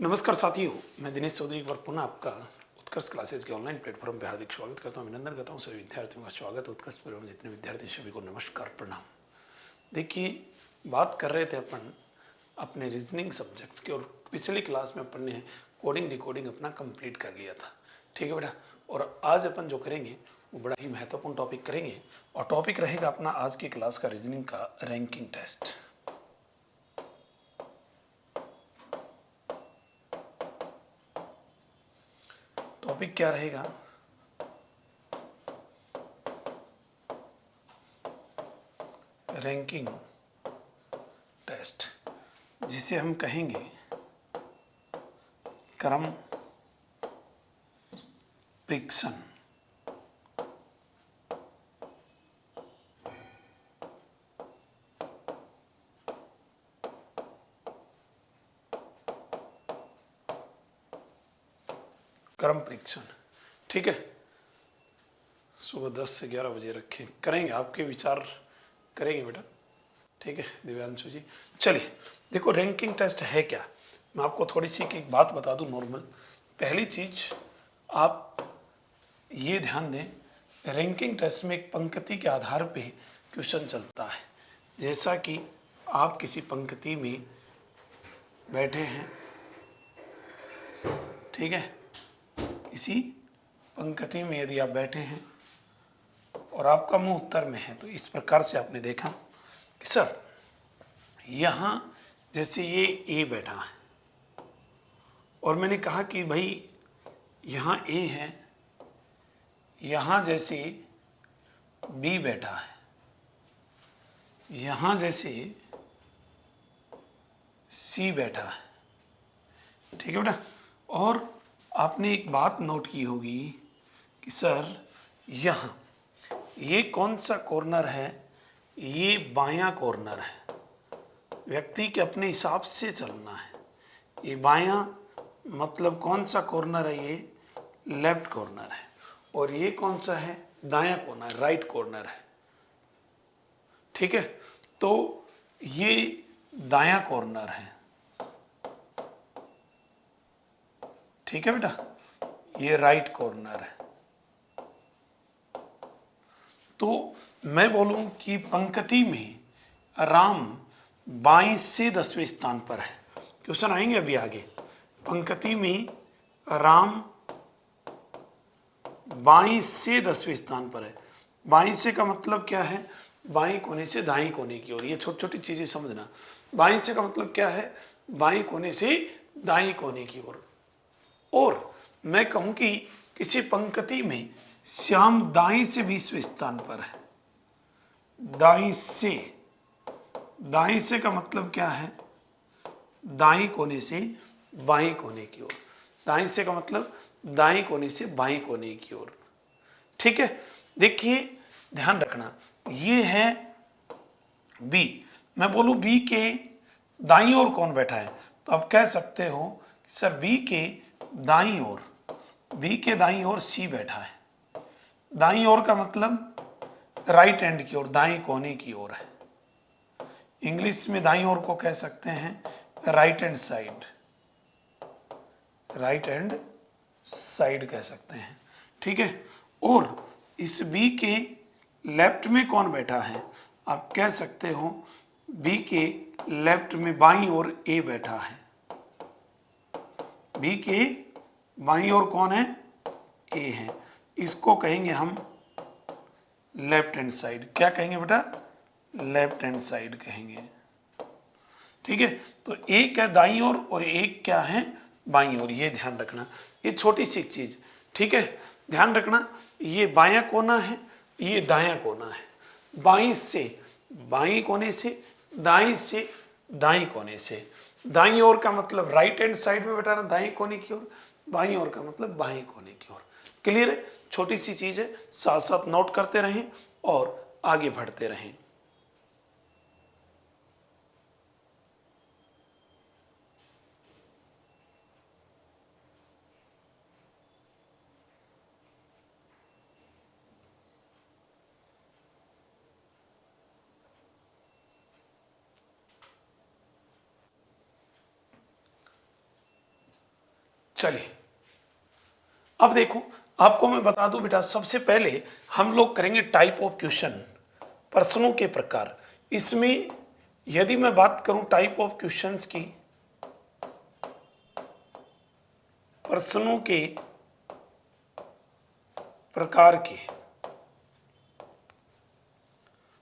नमस्कार साथियों, मैं दिनेश चौधरी एक बार पुनः आपका उत्कर्ष क्लासेस के ऑनलाइन प्लेटफॉर्म पर हार्दिक स्वागत करता हूं। अभिनंदन करता हूं सभी विद्यार्थियों का। स्वागत उत्कर्ष परिवार जितने विद्यार्थी सभी को नमस्कार प्रणाम। देखिए, बात कर रहे थे अपन अपने रीजनिंग सब्जेक्ट्स की, और पिछली क्लास में अपन ने कोडिंग डिकोडिंग अपना कंप्लीट कर लिया था। ठीक है बेटा, और आज अपन जो करेंगे वो बड़ा ही महत्वपूर्ण टॉपिक करेंगे, और टॉपिक रहेगा अपना आज की क्लास का रीजनिंग का रैंकिंग टेस्ट। टॉपिक क्या रहेगा? रैंकिंग टेस्ट, जिसे हम कहेंगे क्रम परीक्षण। क्रम परीक्षण, ठीक है। सुबह 10 से 11 बजे रखें, करेंगे आपके विचार करेंगे बेटा। ठीक है दिव्यांशु जी, चलिए देखो रैंकिंग टेस्ट है क्या। मैं आपको थोड़ी सी एक बात बता दूं नॉर्मल। पहली चीज आप ये ध्यान दें, रैंकिंग टेस्ट में एक पंक्ति के आधार पे क्वेश्चन चलता है। जैसा कि आप किसी पंक्ति में बैठे हैं, ठीक है, इसी पंक्ति में यदि आप बैठे हैं और आपका मुंह उत्तर में है, तो इस प्रकार से आपने देखा कि सर यहाँ जैसे ये ए बैठा है, और मैंने कहा कि भाई यहाँ ए है, यहाँ जैसे बी बैठा है, यहाँ जैसे सी बैठा है। ठीक है बेटा, और आपने एक बात नोट की होगी कि सर यहाँ ये कौन सा कॉर्नर है, ये बायां कॉर्नर है। व्यक्ति के अपने हिसाब से चलना है। ये बायां मतलब कौन सा कॉर्नर है, ये लेफ्ट कॉर्नर है, और ये कौन सा है, दायां कॉर्नर, राइट कॉर्नर है। ठीक है, तो ये दायां कॉर्नर है। ठीक है बेटा, ये राइट कॉर्नर है। तो मैं बोलूं कि पंक्ति में राम 22 से 10वें स्थान पर है। क्वेश्चन आएंगे अभी आगे। पंक्ति में राम 22 से 10वें स्थान पर है। 22 से का मतलब क्या है, बाएं कोने से दाएं कोने की ओर। ये छोटी छोटी चीजें समझना। 22 से का मतलब क्या है, बाएं कोने से दाएं कोने की ओर। और मैं कहूं कि किसी पंक्ति में श्याम दाएं से 20वें स्थान पर है। दाएं से का मतलब क्या है, दाएं कोने से बाएं कोने की ओर। दाएं से का मतलब दाएं कोने से बाएं कोने की ओर। ठीक है, देखिए ध्यान रखना, ये है बी। मैं बोलूं बी के दाईं ओर कौन बैठा है, तो आप कह सकते हो सर बी के दाईं ओर, बी के दाईं ओर सी बैठा है। दाईं ओर का मतलब राइट हैंड की ओर, दाएं कोने की ओर है। इंग्लिश में दाईं ओर को कह सकते हैं right hand side, right hand side कह सकते हैं। ठीक है, और इस बी के लेफ्ट में कौन बैठा है, आप कह सकते हो बी के लेफ्ट में बाईं ओर ए बैठा है। बी के बाईं ओर कौन है, ए है। इसको कहेंगे हम लेफ्ट हैंड साइड। क्या कहेंगे बेटा, लेफ्ट हैंड साइड कहेंगे। ठीक है, तो एक है दाईं ओर और एक क्या है, बाईं ओर। ये ध्यान रखना, ये छोटी सी चीज। ठीक है, ध्यान रखना, ये बायां कोना है, ये दायां कोना है। बाईं से बाईं कोने से, दाईं से दाईं कोने से। दाईं ओर का मतलब राइट हैंड साइड में बैठाना, दाईं कोने की ओर। बाईं ओर का मतलब बाईं कोने की ओर। क्लियर है, छोटी सी चीज है, साथ साथ नोट करते रहें और आगे बढ़ते रहें। चलिए अब देखो, आपको मैं बता दूं बेटा, सबसे पहले हम लोग करेंगे टाइप ऑफ क्वेश्चन, प्रश्नों के प्रकार। इसमें यदि मैं बात करूं टाइप ऑफ क्वेश्चंस की, प्रश्नों के प्रकार के,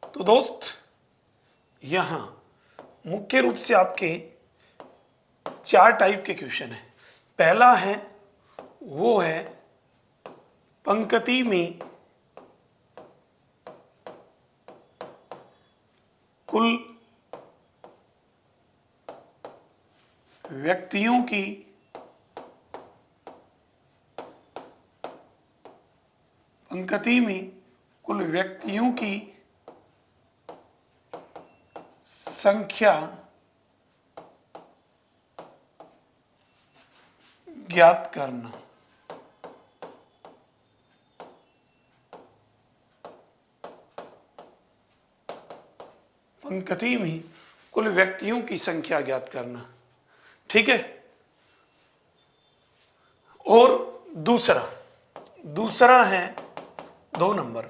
तो दोस्त यहां मुख्य रूप से आपके 4 टाइप के क्वेश्चन है। पहला है वो है पंक्ति में कुल व्यक्तियों की पंक्ति में कुल व्यक्तियों की संख्या ज्ञात करना। पंक्ति में कुल व्यक्तियों की संख्या ज्ञात करना, ठीक है। और दूसरा है 2 नंबर,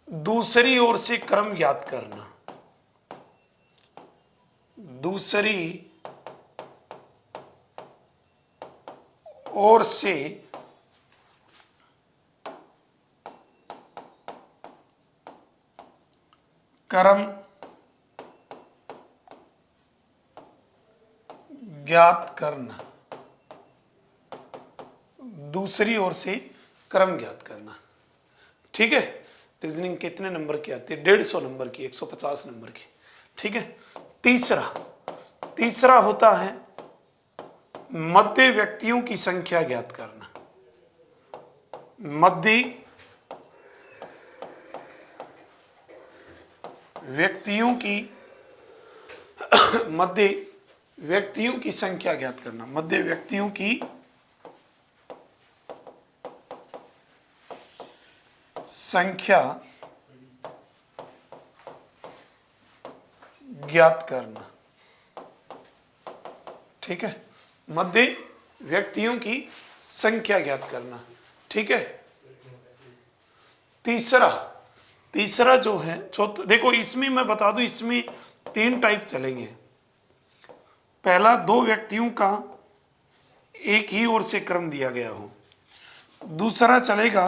दूसरी ओर से क्रम ज्ञात करना। दूसरी ओर से क्रम ज्ञात करना। दूसरी ओर से क्रम ज्ञात करना, ठीक है। रीजनिंग कितने नंबर की आती है? 150 नंबर की, 150 नंबर की, ठीक है। तीसरा होता है मध्य व्यक्तियों की संख्या ज्ञात करना। मध्य व्यक्तियों की मध्य व्यक्तियों की संख्या ज्ञात करना। मध्य व्यक्तियों की संख्या ज्ञात करना, ठीक है। मध्य व्यक्तियों की संख्या ज्ञात करना, ठीक है। तीसरा जो है देखो, इसमें मैं बता दूं, इसमें 3 टाइप चलेंगे। पहला 2 व्यक्तियों का एक ही ओर से क्रम दिया गया हो। दूसरा चलेगा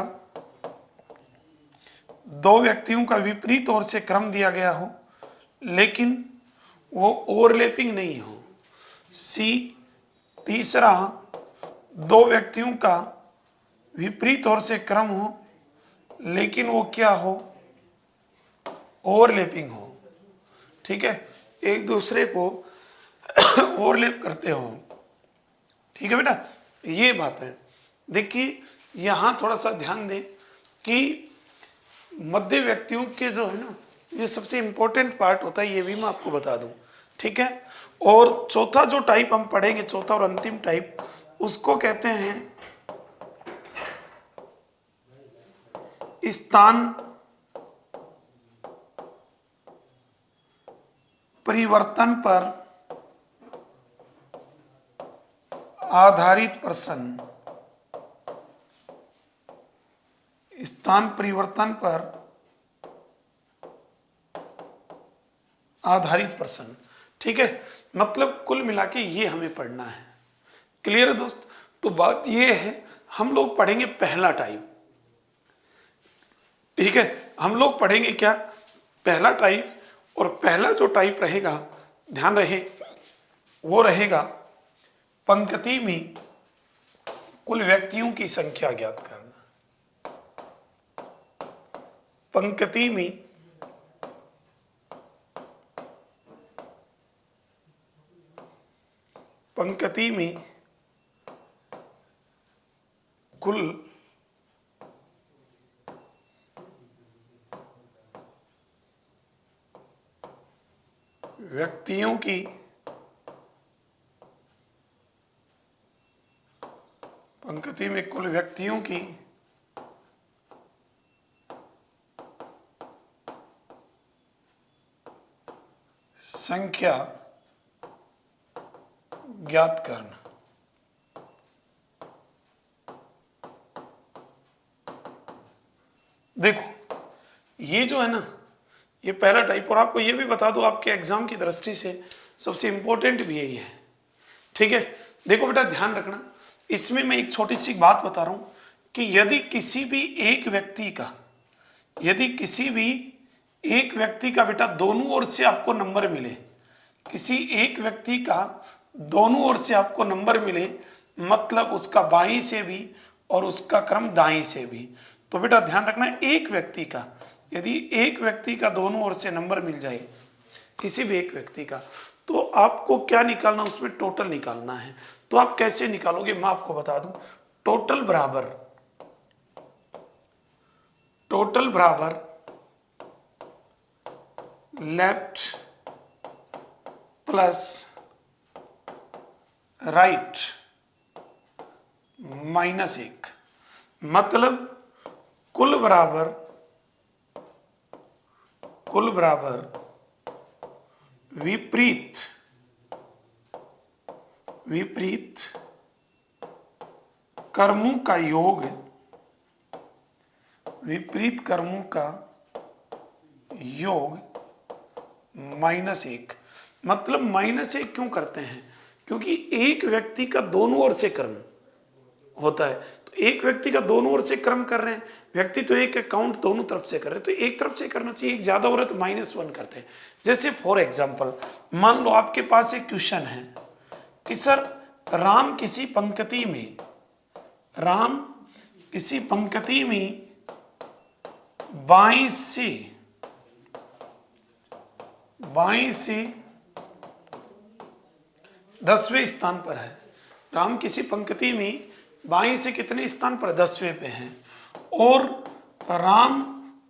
2 व्यक्तियों का विपरीत ओर से क्रम दिया गया हो लेकिन वो ओवरलैपिंग नहीं हो। तीसरा 2 व्यक्तियों का विपरीत ओर से क्रम हो लेकिन वो क्या हो? ओवरलैपिंग हो, ठीक है, एक दूसरे को ओवरलैप करते हो, ठीक है बेटा। ये बात है। देखिए यहां थोड़ा सा ध्यान दें कि मध्य व्यक्तियों के जो है ना, ये सबसे इंपॉर्टेंट पार्ट होता है, ये भी मैं आपको बता दूं, ठीक है। और चौथा जो टाइप हम पढ़ेंगे, चौथा और अंतिम टाइप, उसको कहते हैं स्थान परिवर्तन पर आधारित प्रश्न। स्थान परिवर्तन पर आधारित प्रश्न, ठीक है। मतलब कुल मिला के ये हमें पढ़ना है। क्लियर है दोस्त? तो बात ये है, हम लोग पढ़ेंगे पहला टाइप, ठीक है। हम लोग पढ़ेंगे क्या? पहला टाइप। और पहला जो टाइप रहेगा, ध्यान रहे, वो रहेगा पंक्ति में कुल व्यक्तियों की संख्या ज्ञात करना। पंक्ति में कुल व्यक्तियों की पंक्ति में कुल व्यक्तियों की संख्या ज्ञात करना। देखो ये जो है ना, ये पहला टाइप, और आपको ये भी बता दो आपके एग्जाम की दृष्टि से सबसे इंपॉर्टेंट भी यही है। ठीक है, देखो बेटा ध्यान रखना, इसमें मैं एक छोटी सी बात बता रहा हूं कि यदि किसी भी एक व्यक्ति का, यदि किसी भी एक व्यक्ति का बेटा दोनों ओर से आपको नंबर मिले, किसी एक व्यक्ति का दोनों ओर से आपको नंबर मिले, मतलब उसका बाईं से भी और उसका क्रम दाईं से भी, तो बेटा ध्यान रखना एक व्यक्ति का, यदि एक व्यक्ति का दोनों ओर से नंबर मिल जाए, किसी भी एक व्यक्ति का, तो आपको क्या निकालना, उसमें टोटल निकालना है। तो आप कैसे निकालोगे मैं आपको बता दूं, टोटल बराबर, टोटल बराबर लेफ्ट प्लस राइट माइनस एक, मतलब कुल बराबर, कुल बराबर विपरीत, विपरीत कर्मों का योग, विपरीत कर्मों का योग माइनस एक। मतलब माइनस एक क्यों करते हैं, क्योंकि एक व्यक्ति का दोनों ओर से कर्म होता है, तो एक व्यक्ति का दोनों ओर से कर्म कर रहे हैं, व्यक्ति तो एक अकाउंट दोनों तरफ से कर रहे हैं, तो एक तरफ से करना चाहिए, एक ज्यादा हो रहा है तो -1 करते हैं। जैसे फॉर एग्जाम्पल मान लो आपके पास एक क्वेश्चन है कि सर राम किसी पंक्ति में, राम किसी पंक्ति में बाईं से, बाईं से 10वें स्थान पर है। राम किसी पंक्ति में बाईं से कितने स्थान पर, 10वें पे हैं, और राम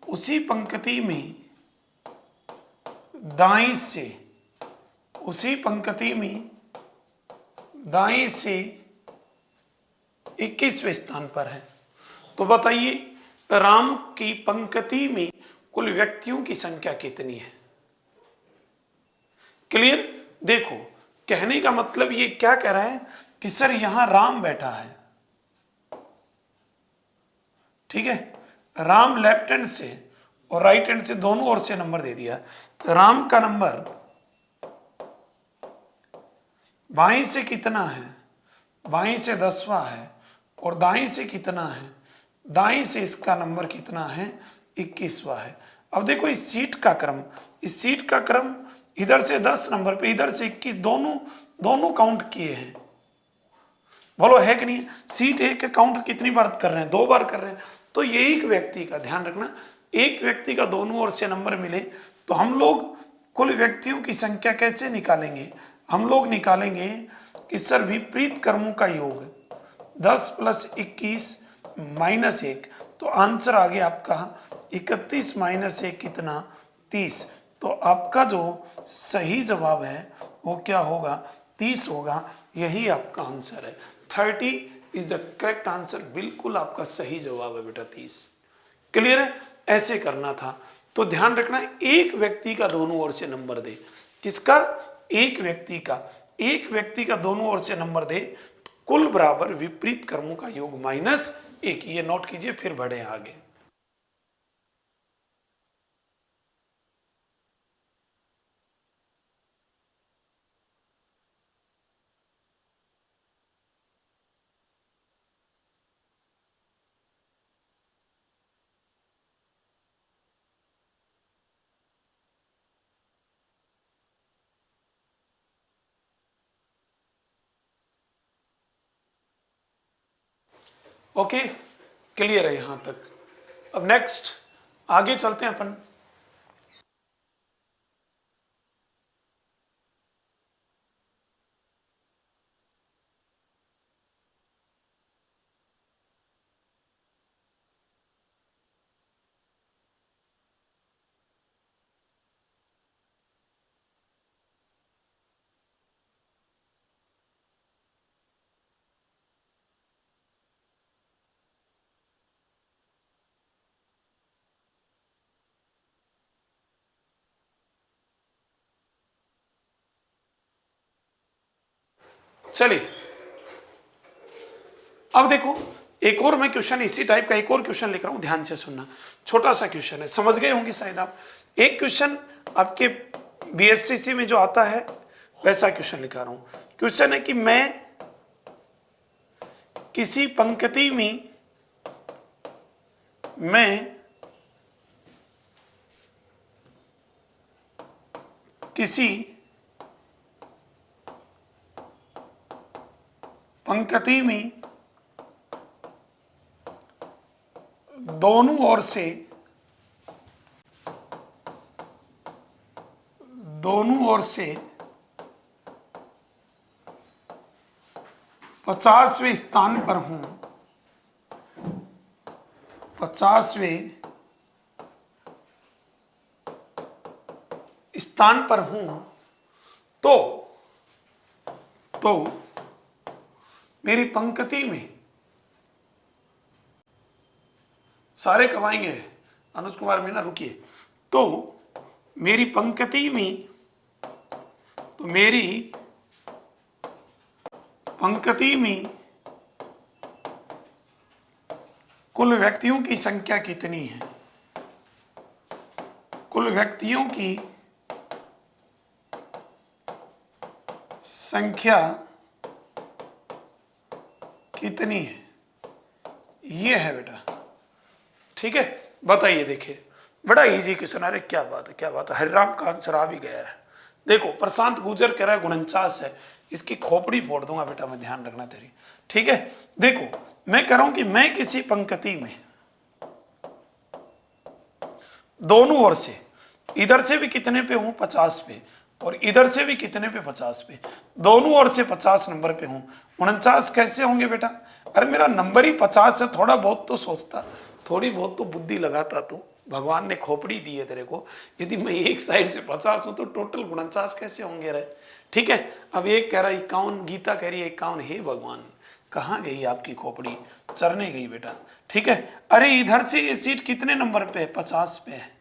उसी पंक्ति में दाईं से, उसी पंक्ति में दाईं से 21वें स्थान पर है। तो बताइए राम की पंक्ति में कुल व्यक्तियों की संख्या कितनी है। क्लियर। देखो कहने का मतलब ये क्या कह रहा है कि सर यहां राम बैठा है, ठीक है, राम लेफ्ट हैंड से और राइट हैंड से दोनों ओर से नंबर दे दिया। राम का नंबर बाईं से कितना है, बाईं से 10वां है, और दाईं से कितना है, दाईं से इसका नंबर कितना है, 21वां है। अब देखो इस सीट का क्रम, इस सीट का क्रम इधर से 10 नंबर पे, इधर से 21, दोनों दोनों काउंट किए हैं, बोलो है कि नहीं। सीट एक का काउंट कितनी बार कर रहे हैं, 2 बार कर रहे हैं। तो ये एक व्यक्ति का, ध्यान रखना, एक व्यक्ति का दोनों ओर से नंबर मिले तो हम लोग कुल व्यक्तियों की संख्या कैसे निकालेंगे, हम लोग निकालेंगे कि सर विपरीत कर्मों का योग 10 + 21 - 1, तो आंसर आ गया आपका 31 - 1 कितना, 30। तो आपका जो सही जवाब है वो क्या होगा, 30 होगा। यही आपका आंसर है, 30 इज द करेक्ट आंसर। बिल्कुल आपका सही जवाब है बेटा 30। क्लियर है, ऐसे करना था। तो ध्यान रखना एक व्यक्ति का दोनों ओर से नंबर दे, किसका, एक व्यक्ति का, एक व्यक्ति का दोनों ओर से नंबर दे, तो कुल बराबर विपरीत कर्मों का योग -1। ये नोट कीजिए, फिर बढ़े आगे। ओके, क्लियर है यहां तक। अब नेक्स्ट आगे चलते हैं अपन। चलिए अब देखो एक और मैं क्वेश्चन इसी टाइप का एक और क्वेश्चन लिख रहा हूं, ध्यान से सुनना। छोटा सा क्वेश्चन है, समझ गए होंगे शायद आप। एक क्वेश्चन आपके बीएसटीसी में जो आता है वैसा क्वेश्चन लिखा रहा हूं। क्वेश्चन है कि मैं किसी पंक्ति में किसी पंक्ति में दोनों ओर से 50वें स्थान पर हूं, 50वें स्थान पर हूं, तो मेरी पंक्ति में, सारे करवाएंगे अनुज कुमार मीना, रुकिए। तो मेरी पंक्ति में, कुल व्यक्तियों की संख्या कितनी है? कुल व्यक्तियों की संख्या कितनी है? ये है बेटा, ठीक है। बताइए, देखिए बड़ा इजी क्वेश्चन। अरे क्या बात है, क्या बात है, हरिराम का आंसर आ भी गया है। देखो प्रशांत गुजर कह रहा है 49 है, इसकी खोपड़ी फोड़ दूंगा बेटा मैं, ध्यान रखना तेरी, ठीक है। देखो मैं कह रहा हूं कि मैं किसी पंक्ति में दोनों ओर से, इधर से भी कितने पे हूं, 50 पे, और इधर से भी कितने पे, 50 पे, दोनों ओर से 50 नंबर पे हूं। 49 कैसे होंगे बेटा? अरे मेरा नंबर ही 50 है, थोड़ा बहुत तो सोचता, थोड़ी बहुत तो बुद्धि लगाता तू। भगवान ने खोपड़ी दी है तेरे को। यदि मैं एक साइड से 50 हूं तो टोटल 49 कैसे होंगे रे? ठीक है। अब एक कह रहा 51, गीता कह रही है 51। हे भगवान, कहाँ गई आपकी खोपड़ी? चरने गई बेटा, ठीक है। अरे इधर से ये सीट कितने नंबर पे है? 50 पे है।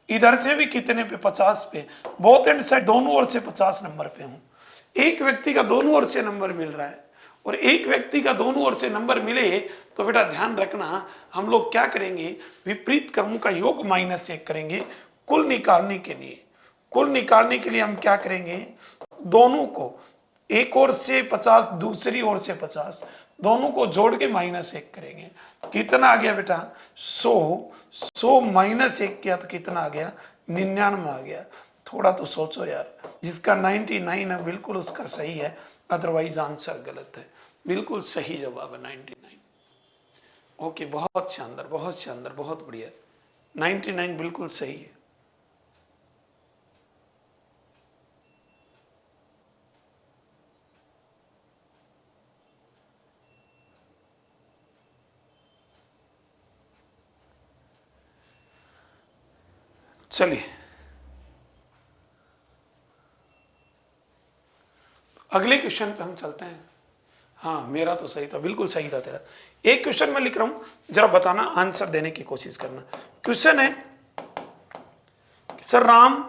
इधर से भी कितने पे? 50 पे। बोथ एंड साइड, दोनों ओर से 50 नंबर पे हूं। एक व्यक्ति का दोनों ओर से नंबर मिल रहा है, और एक व्यक्ति का दोनों ओर से नंबर मिले तो बेटा ध्यान रखना, हम लोग क्या करेंगे, विपरीत क्रमों का योग -1 करेंगे। कुल निकालने के लिए, हम क्या करेंगे, दोनों को, एक ओर से 50, दूसरी ओर से 50, दोनों को जोड़ के -1 करेंगे। कितना आ गया बेटा? 100 -1 किया तो कितना आ गया? 99 आ गया। थोड़ा तो सोचो यार, जिसका 99 है बिल्कुल उसका सही है, अदरवाइज आंसर गलत है। बिल्कुल सही जवाब है 99। ओके, बहुत शानदार, बहुत शानदार, बहुत बढ़िया। 99 बिल्कुल सही है। चलिए अगले क्वेश्चन पे हम चलते हैं। हाँ मेरा तो सही था, बिल्कुल सही था तेरा। एक क्वेश्चन मैं लिख रहा हूं, जरा बताना, आंसर देने की कोशिश करना। क्वेश्चन है कि सर राम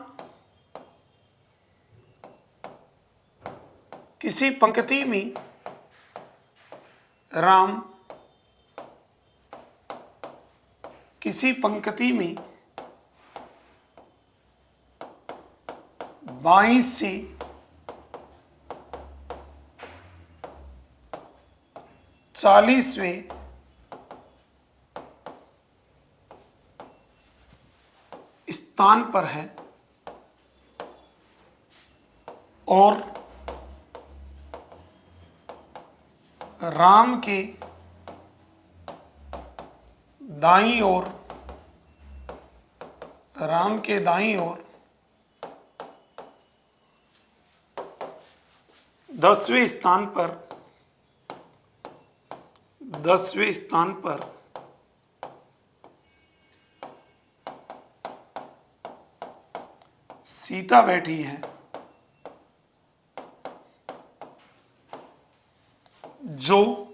किसी पंक्ति में, राम किसी पंक्ति में 22 से 40वें स्थान पर है, और राम के दाईं ओर, 10वें स्थान पर सीता बैठी है, जो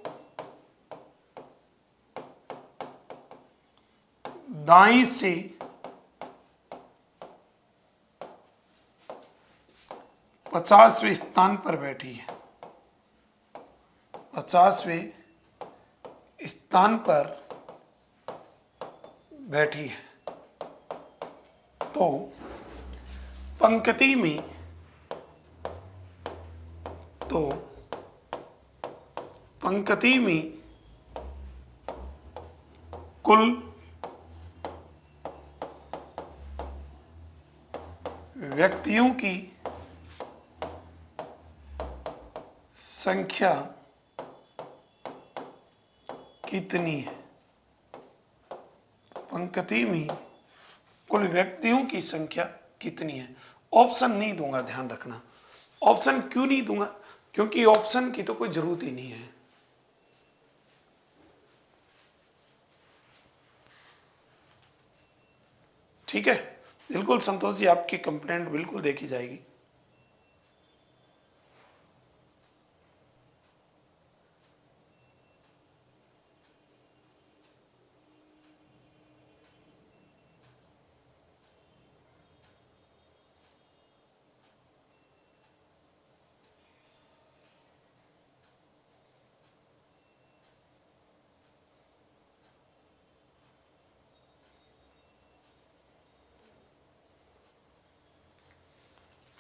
दाईं से 50वें स्थान पर बैठी है, 50वें स्थान पर बैठी है, तो पंक्ति में कुल व्यक्तियों की संख्या कितनी है? पंक्ति में कुल व्यक्तियों की संख्या कितनी है? ऑप्शन नहीं दूंगा, ध्यान रखना। ऑप्शन क्यों नहीं दूंगा? क्योंकि ऑप्शन की तो कोई जरूरत ही नहीं है। ठीक है, बिल्कुल संतोष जी, आपकी कंप्लेंट बिल्कुल देखी जाएगी।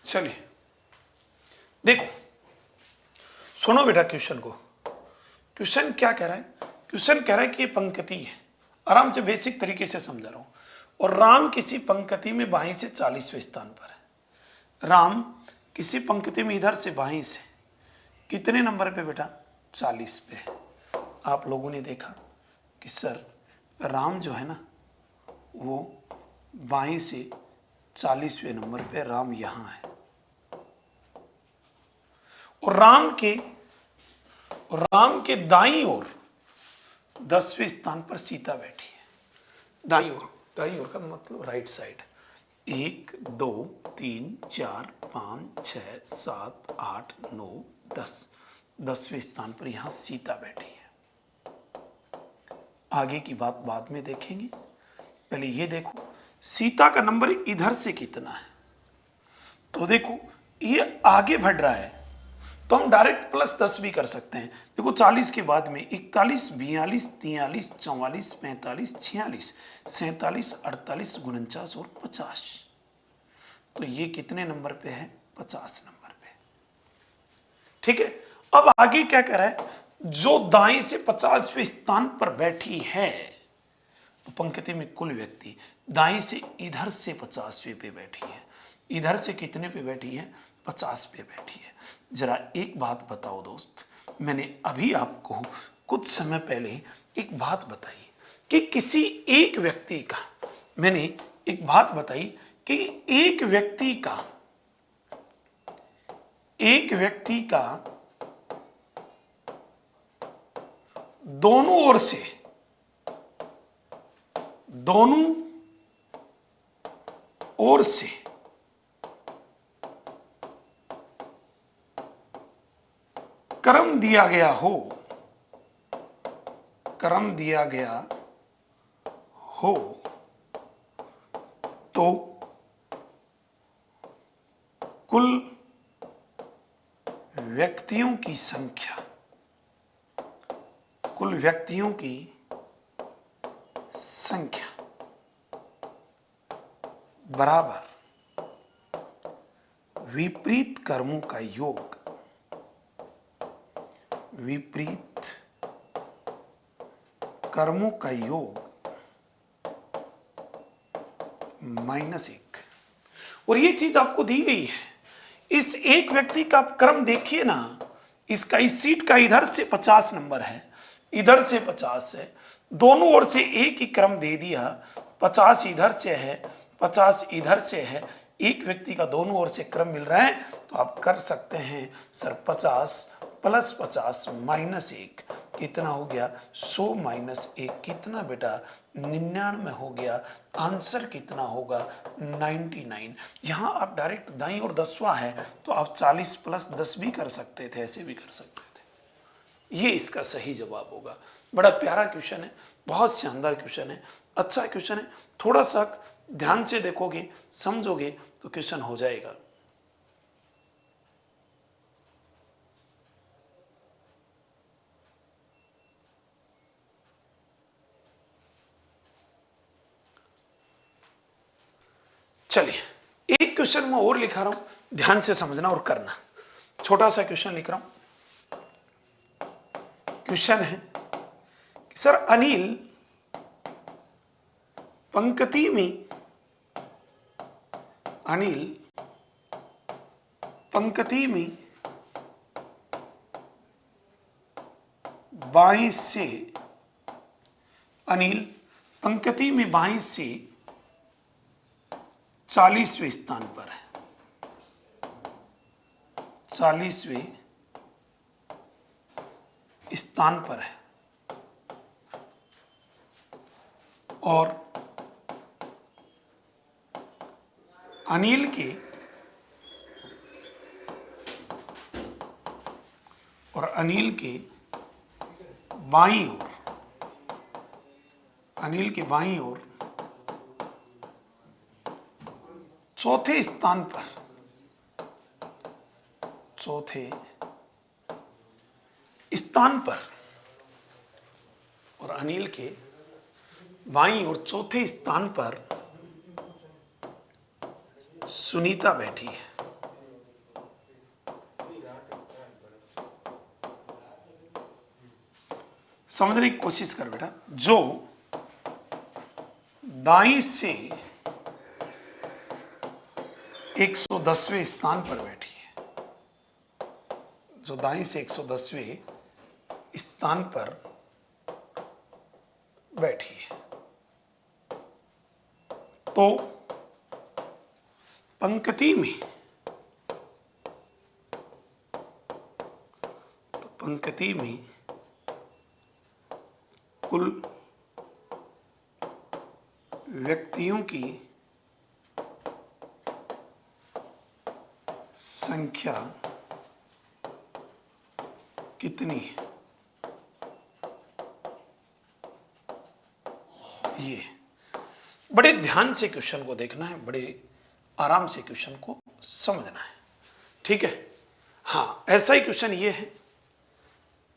चलिए देखो, सुनो बेटा क्वेश्चन को। क्वेश्चन क्या कह रहा है? क्वेश्चन कह रहा है कि ये पंक्ति है, आराम से बेसिक तरीके से समझा रहा हूं, और राम किसी पंक्ति में बाहीं से 40वें स्थान पर है। राम किसी पंक्ति में इधर से बाहीं से कितने नंबर पे बेटा? 40 पे है। आप लोगों ने देखा कि सर राम जो है ना, वो बाहीं से 40वें नंबर पे राम यहां है, और राम के दाईं ओर 10वें स्थान पर सीता बैठी है। दाईं ओर का मतलब राइट साइड। 1 2 3 4 5 6 7 8 9 10, 10वें स्थान पर यहां सीता बैठी है। आगे की बात बाद में देखेंगे, पहले ये देखो सीता का नंबर इधर से कितना है। तो देखो ये आगे बढ़ रहा है, तो हम डायरेक्ट +10 भी कर सकते हैं। देखो 40 के बाद में 41 42 43 44 45 46 47 48 49 और 50, तो ये कितने नंबर पे है? 50 नंबर पे। ठीक है, अब आगे क्या कह रहा है? जो दाएं से 50वें स्थान पर बैठी है, तो पंक्ति में कुल व्यक्ति दाएं से इधर से 50वें पे बैठी है, इधर से कितने पे बैठी है? 50 पे बैठी है। जरा एक बात बताओ दोस्त, मैंने अभी आपको कुछ समय पहले एक बात बताई कि किसी एक व्यक्ति का, मैंने एक बात बताई कि एक व्यक्ति का दोनों ओर से क्रम दिया गया हो तो कुल व्यक्तियों की संख्या बराबर विपरीत कर्मों का योग -1। और ये चीज आपको दी गई है। इस एक व्यक्ति का क्रम देखिए ना, इसका इस सीट का इधर से 50 नंबर है, इधर से 50 है, दोनों ओर से एक ही क्रम दे दिया। 50 इधर से है, 50 इधर से है, एक व्यक्ति का दोनों ओर से क्रम मिल रहा है, तो आप कर सकते हैं सर 50 + 50 -1 कितना हो गया? 100 - 1 कितना बेटा? 99 हो गया। आंसर कितना होगा? 99। यहां आप डायरेक्ट दाईं और 10वां है, तो आप 40 + 10 भी कर सकते थे, ऐसे भी कर सकते थे। ये इसका सही जवाब होगा। बड़ा प्यारा क्वेश्चन है, बहुत शानदार क्वेश्चन है, अच्छा क्वेश्चन है। थोड़ा सा ध्यान से देखोगे, समझोगे तो क्वेश्चन हो जाएगा। चलिए एक क्वेश्चन मैं और लिखा रहा हूं, ध्यान से समझना और करना। छोटा सा क्वेश्चन लिख रहा हूं। क्वेश्चन है कि सर अनिल पंक्ति में, अनिल पंक्ति में बाईं से, अनिल पंक्ति में बाईं से 40वें स्थान पर है, 40वें स्थान पर है और अनिल के बाईं ओर, अनिल के बाईं ओर चौथे स्थान पर, चौथे स्थान पर, और अनिल के बाईं ओर चौथे स्थान पर सुनीता बैठी है। समझने की कोशिश कर बेटा। जो दाईं से 110वें स्थान पर बैठी है, जो दाईं से 110वें स्थान पर बैठी है, तो पंक्ति में, तो पंक्ति में कुल व्यक्तियों की संख्या कितनी है? ये बड़े ध्यान से क्वेश्चन को देखना है, बड़े आराम से क्वेश्चन को समझना है, ठीक है। हाँ, ऐसा ही क्वेश्चन ये है,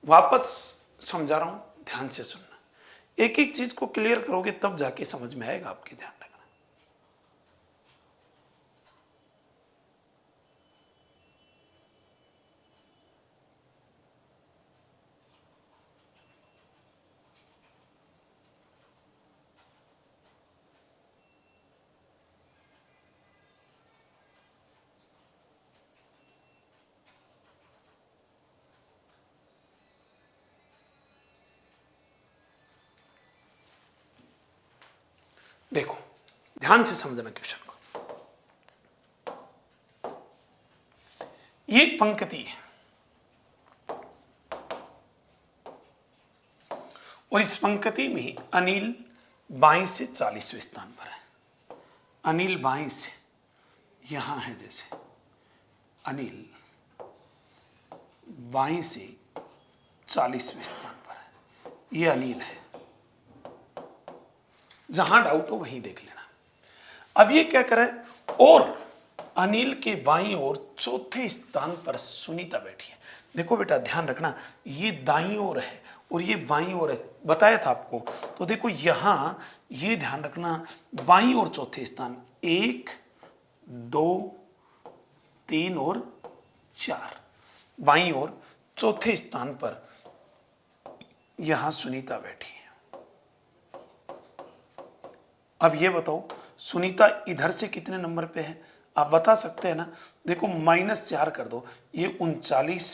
वापस समझा रहा हूं, ध्यान से सुनना। एक एक चीज को क्लियर करोगे तब जाके समझ में आएगा, आपके ध्यान रखना। देखो, ध्यान से समझना क्वेश्चन को। ये एक पंक्ति है और इस पंक्ति में अनिल बाईं से 40वें स्थान पर है। अनिल बाईं से यहां है, जैसे अनिल बाईं से 40वें स्थान पर है, ये अनिल है। जहां डाउट हो वहीं देख लेना। अब ये क्या करे, और अनिल के बाईं ओर चौथे स्थान पर सुनीता बैठी है। देखो बेटा, ध्यान रखना, ये दाईं ओर है और ये बाईं ओर है, बताया था आपको। तो देखो यहां ये ध्यान रखना, बाईं ओर चौथे स्थान, 1 2 3 और 4, बाईं ओर चौथे स्थान पर यहां सुनीता बैठी है। अब ये बताओ, सुनीता इधर से कितने नंबर पे है? आप बता सकते हैं ना। देखो -4 कर दो, ये 39,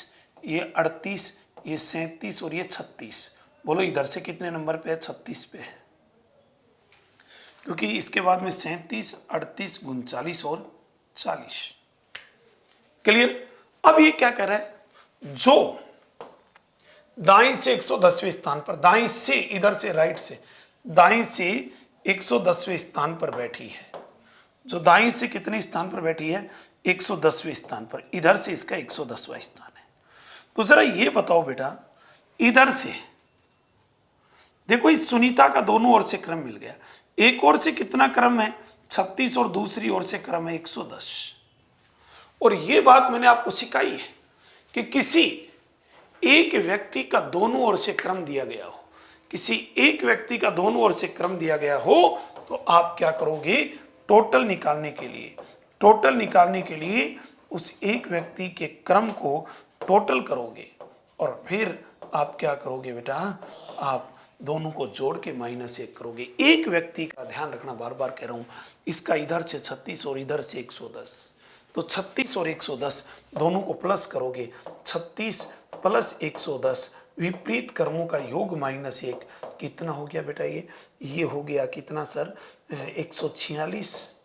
ये 38, ये 37 और ये 36। बोलो इधर से कितने नंबर पे है? 36 पे है, क्योंकि इसके बाद में 37, 38, 39 और 40। क्लियर? अब ये क्या कर रहा है, जो दाईं से 110वें स्थान पर, दाईं से, इधर से राइट से, दाईं से 110वें स्थान पर बैठी है, जो दाईं से कितने स्थान पर बैठी है? 110वें स्थान पर। इधर से इसका 110वां स्थान है। तो जरा ये बताओ बेटा, इधर से देखो, इस सुनीता का दोनों ओर से क्रम मिल गया। एक ओर से कितना क्रम है? 36 और दूसरी ओर से क्रम है 110। और ये बात मैंने आपको सिखाई है कि किसी एक व्यक्ति का दोनों ओर से क्रम दिया गया हो, किसी एक व्यक्ति का दोनों ओर से क्रम दिया गया हो, तो आप क्या करोगे? टोटल निकालने के लिए उस एक व्यक्ति के क्रम को टोटल करोगे और फिर आप क्या करोगे बेटा, आप दोनों को जोड़ के -1 करोगे। एक व्यक्ति का ध्यान रखना, बार बार कह रहा हूं, इसका इधर से 36 और इधर से 110, तो 36 और 110 दोनों को प्लस करोगे, 36 प्लस 110 विपरीत क्रमों का योग -1 कितना हो गया बेटा, ये हो गया कितना सर, 146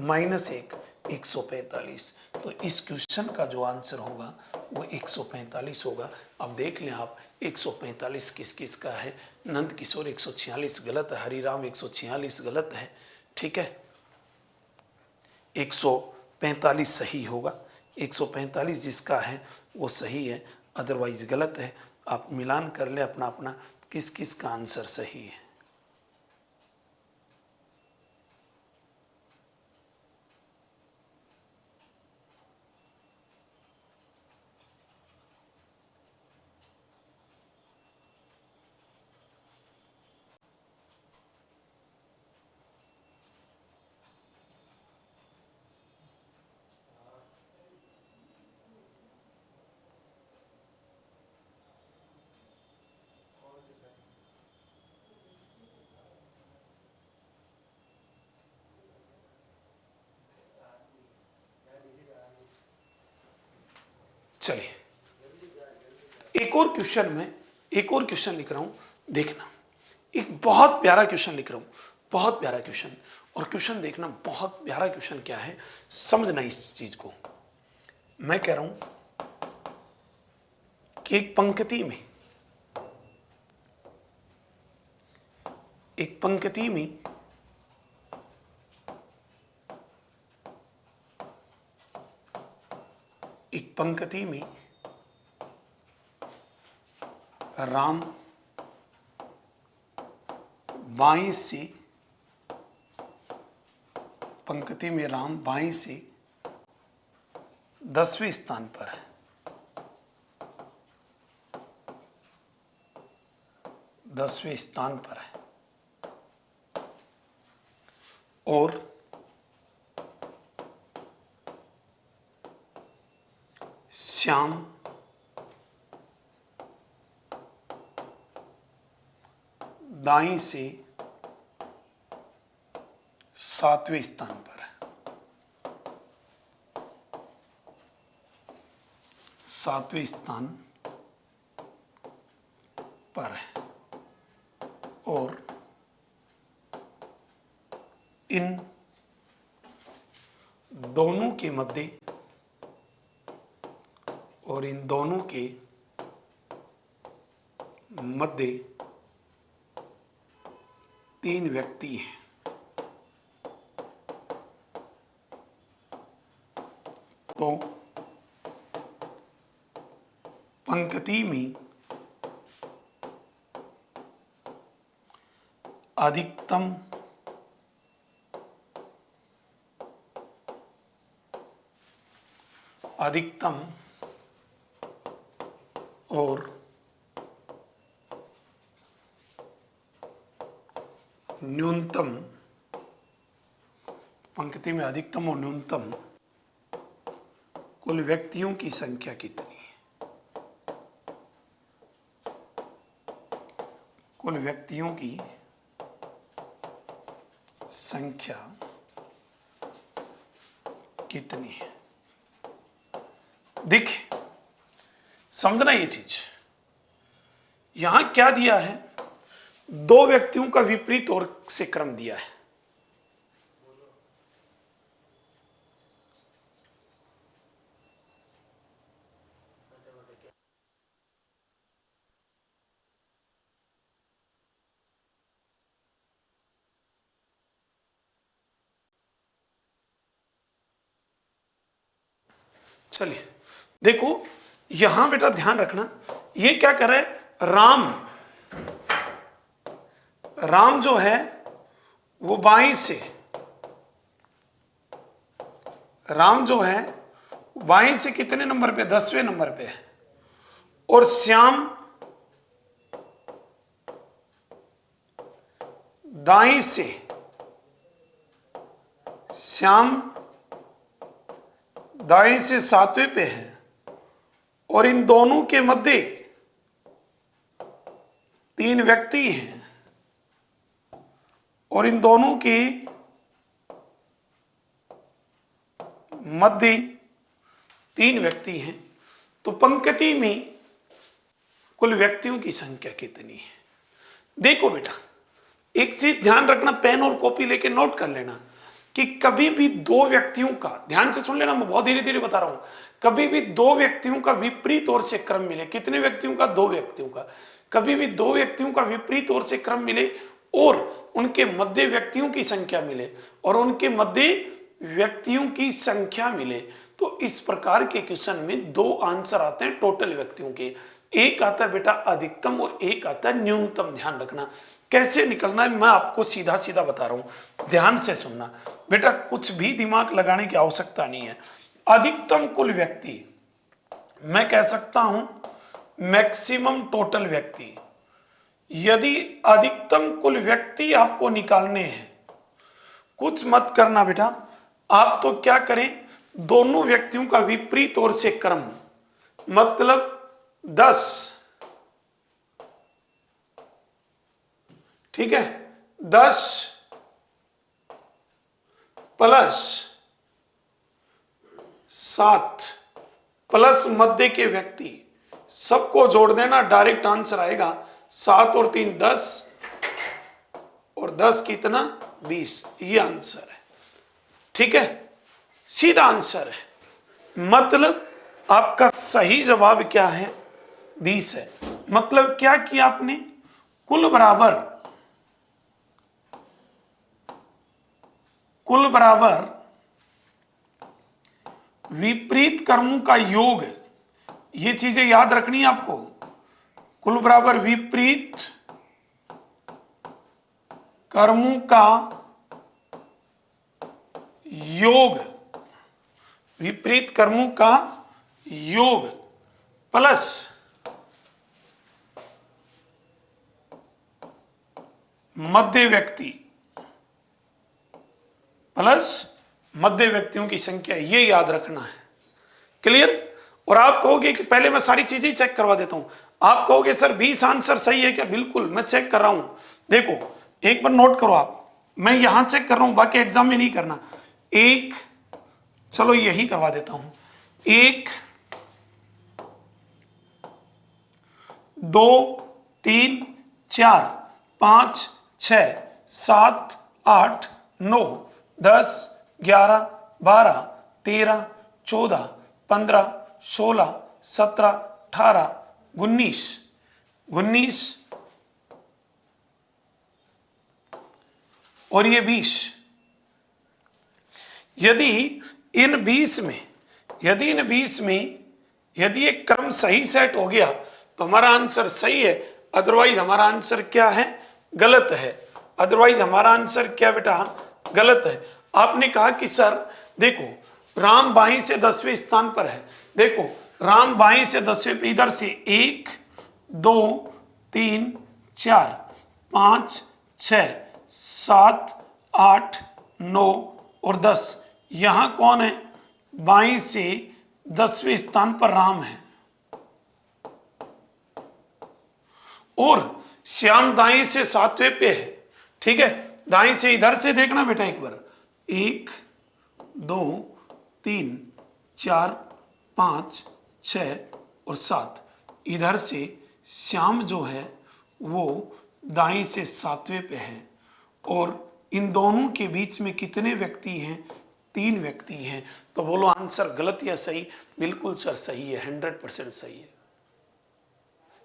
-1 145। तो इस क्वेश्चन का जो आंसर होगा वो 145 होगा। अब देख लें आप 145 किस किस का है। नंद किशोर 146 गलत है, हरिराम 146 गलत है, ठीक है, 145 सही होगा। 145 जिसका है वो सही है, अदरवाइज गलत है। आप मिलान कर ले अपना अपना किस किस का आंसर सही है। चलिए एक और क्वेश्चन लिख रहा हूं, देखना। एक बहुत प्यारा क्वेश्चन लिख रहा हूं, बहुत प्यारा क्वेश्चन। और क्वेश्चन देखना, बहुत प्यारा क्वेश्चन क्या है, समझना इस चीज को। मैं कह रहा हूं कि एक पंक्ति में 1 पंक्ति में राम बाएं से, पंक्ति में राम बाएं से 10वें स्थान पर है, 10वें स्थान पर है, और श्याम दाएं से 7वें स्थान पर है, 7वें स्थान पर है, और इन दोनों के मध्य, और इन दोनों के मध्य 3 व्यक्ति हैं। तो पंक्ति में अधिकतम और न्यूनतम, पंक्ति में अधिकतम और न्यूनतम कुल व्यक्तियों की संख्या कितनी है, कुल व्यक्तियों की संख्या कितनी है। देखिए, समझना ये चीज, यहां क्या दिया है, 2 व्यक्तियों का विपरीत और से क्रम दिया है। चलिए देखो, यहां बेटा ध्यान रखना, ये क्या कर रहा है, राम जो है वो बाईं से, राम जो है बाईं से कितने नंबर पे, 10वें नंबर पे है, और श्याम दाईं से श्याम दाएं से 7वें पे है और इन दोनों के मध्य 3 व्यक्ति हैं और इन दोनों के मध्य 3 व्यक्ति हैं, तो पंक्ति में कुल व्यक्तियों की संख्या कितनी है? देखो बेटा, एक चीज ध्यान रखना, पेन और कॉपी लेके नोट कर लेना कि कभी भी 2 व्यक्तियों का, ध्यान से सुन लेना, मैं बहुत धीरे धीरे बता रहा हूं, कभी भी 2 व्यक्तियों का विपरीत ओर से क्रम मिले, कितने व्यक्तियों का? 2 व्यक्तियों का। कभी भी 2 व्यक्तियों का विपरीत ओर से क्रम मिले और उनके मध्य व्यक्तियों की संख्या मिले और उनके मध्य व्यक्तियों की संख्या मिले, तो इस प्रकार के क्वेश्चन में 2 आंसर आते हैं टोटल व्यक्तियों के। एक आता है बेटा अधिकतम और एक आता है न्यूनतम। ध्यान रखना कैसे निकलना है, मैं आपको सीधा सीधा बता रहा हूं, ध्यान से सुनना बेटा, कुछ भी दिमाग लगाने की आवश्यकता नहीं है। अधिकतम कुल व्यक्ति मैं कह सकता हूं मैक्सिमम टोटल व्यक्ति। यदि अधिकतम कुल व्यक्ति आपको निकालने हैं, कुछ मत करना बेटा, आप तो क्या करें, दोनों व्यक्तियों का विपरीत ओर से क्रम, मतलब 10, ठीक है, 10 प्लस 7 प्लस मध्य के व्यक्ति, सबको जोड़ देना, डायरेक्ट आंसर आएगा 7 और 3 10 और 10 कितना 20, ये आंसर है। ठीक है, सीधा आंसर है। मतलब आपका सही जवाब क्या है? 20 है। मतलब क्या किया आपने? कुल बराबर विपरीत कर्मों का योग, ये चीजें याद रखनी है आपको। कुल बराबर विपरीत कर्मों का योग, विपरीत कर्मों का योग प्लस मध्य व्यक्ति प्लस मध्य व्यक्तियों की संख्या, ये याद रखना है। क्लियर? और आप कहोगे कि पहले मैं सारी चीजें चेक करवा देता हूं। आप कहोगे सर 20 आंसर सही है क्या? बिल्कुल, मैं चेक कर रहा हूं। देखो एक बार नोट करो आप, मैं यहां चेक कर रहा हूं, बाकी एग्जाम में नहीं करना। एक, चलो यही करवा देता हूं, 1 2 3 4 5 6 7 8 9 10 11 12 13 14 15 16 17 18 19 और ये 20। यदि इन 20 में यदि एक क्रम सही सेट हो गया तो हमारा आंसर सही है, अदरवाइज हमारा आंसर क्या है? गलत है। अदरवाइज हमारा आंसर क्या बेटा? गलत है। आपने कहा कि सर देखो राम बाई से 10वें स्थान पर है, देखो राम बाई से 10वें पे, इधर से 1 2 3 4 5 6 7 8 9 और 10, यहां कौन है? बाई से 10वें स्थान पर राम है और श्याम दाएं से 7वें पे है। ठीक है, दाएं से इधर से देखना बेटा एक बार, 1 2 3 4 5 6 और 7, इधर से श्याम जो है वो दाएं से 7वें पे है और इन दोनों के बीच में कितने व्यक्ति हैं? 3 व्यक्ति हैं। तो बोलो आंसर गलत या सही? बिल्कुल सर सही है, 100% सही है,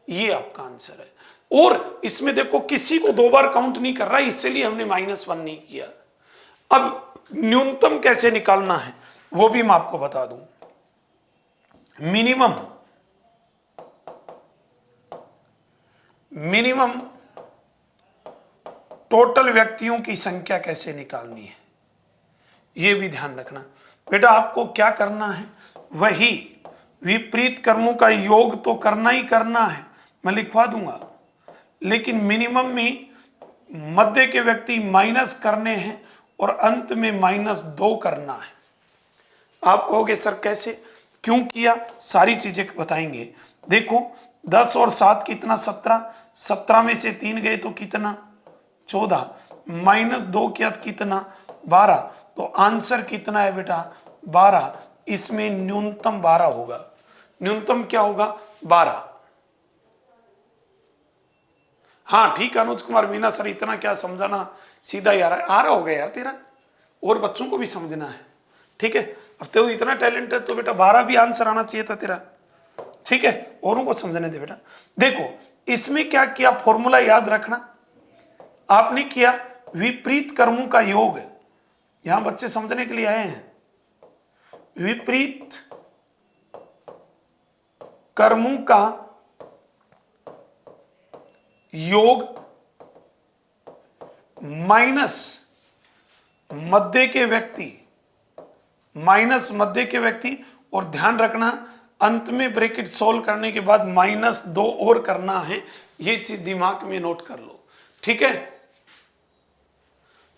ये आपका आंसर है। और इसमें देखो किसी को 2 बार काउंट नहीं कर रहा, इसलिए हमने -1 नहीं किया। अब न्यूनतम कैसे निकालना है वो भी मैं आपको बता दूं। मिनिमम टोटल व्यक्तियों की संख्या कैसे निकालनी है ये भी ध्यान रखना बेटा। आपको क्या करना है? वही विपरीत कर्मों का योग तो करना ही करना है, मैं लिखवा दूंगा, लेकिन मिनिमम में मध्य के व्यक्ति माइनस करने हैं और अंत में -2 करना है। आप कहोगे सर कैसे, क्यों किया, सारी चीजें बताएंगे। देखो 10 और 7 कितना 17, 17 में से 3 गए तो कितना 14, -2 किया तो कितना 12, तो आंसर कितना है बेटा 12। इसमें न्यूनतम 12 होगा, न्यूनतम क्या होगा 12। हाँ ठीक है अनुज कुमार मीना सर, इतना क्या समझाना, सीधा ही आ रहा होगा यार तेरा, और बच्चों को भी समझना है। ठीक है, अब तो इतना टैलेंट है तो बेटा 12 भी आंसर आना चाहिए था तेरा। ठीक है, औरों को समझने दे बेटा। देखो इसमें क्या किया, फॉर्मूला याद रखना आपने किया, विपरीत कर्मों का योग। यहां बच्चे समझने के लिए आए हैं। विपरीत कर्मों का योग माइनस मध्य के व्यक्ति, माइनस मध्य के व्यक्ति, और ध्यान रखना अंत में ब्रैकेट सोल्व करने के बाद -2 और करना है, ये चीज दिमाग में नोट कर लो। ठीक है,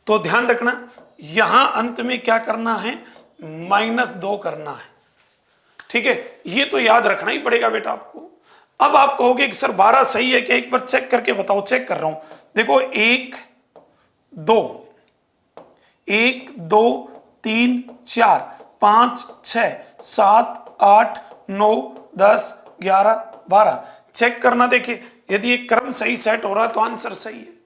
तो ध्यान रखना यहां अंत में क्या करना है, -2 करना है। ठीक है, ये तो याद रखना ही पड़ेगा बेटा आपको। अब आप कहोगे कि सर 12 सही है क्या, एक बार चेक करके बताओ। चेक कर रहा हूं, देखो 1 2 1 2 3 4 5 6 7 8 9 10 11 12, चेक करना। देखिए यदि एक क्रम सही सेट हो रहा है तो आंसर सही है।